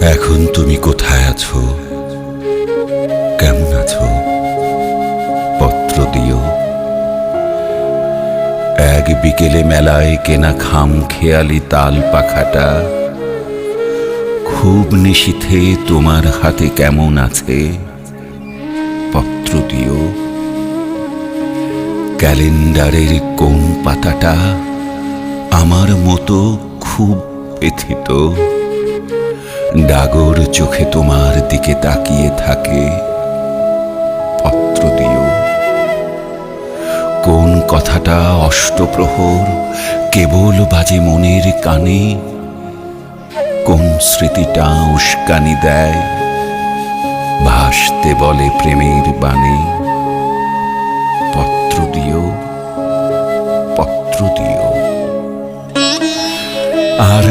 এখন তুমি কোথায় আছো, কেমন আছো? পত্র দিও। এক বিকেলে মেলায় কেনা খাম খেয়ালি তাল পাখাটা খুব নিশীথে তোমার হাতে কেমন আছে? পত্র দিও। ক্যালেন্ডারের কোন পাতাটা আমার মতো খুব ব্যথিত, ডাগর চোখে তোমার দিকে তাকিয়ে থাকে? পত্র দিও। কোন কথাটা অষ্টপ্রহর কেবল বাজে মনের কানে, কোন স্মৃতিটা উস্কানি দেয় ভাসতে বলে প্রেমের বাণী? পত্র দিও, পত্র দিও। আর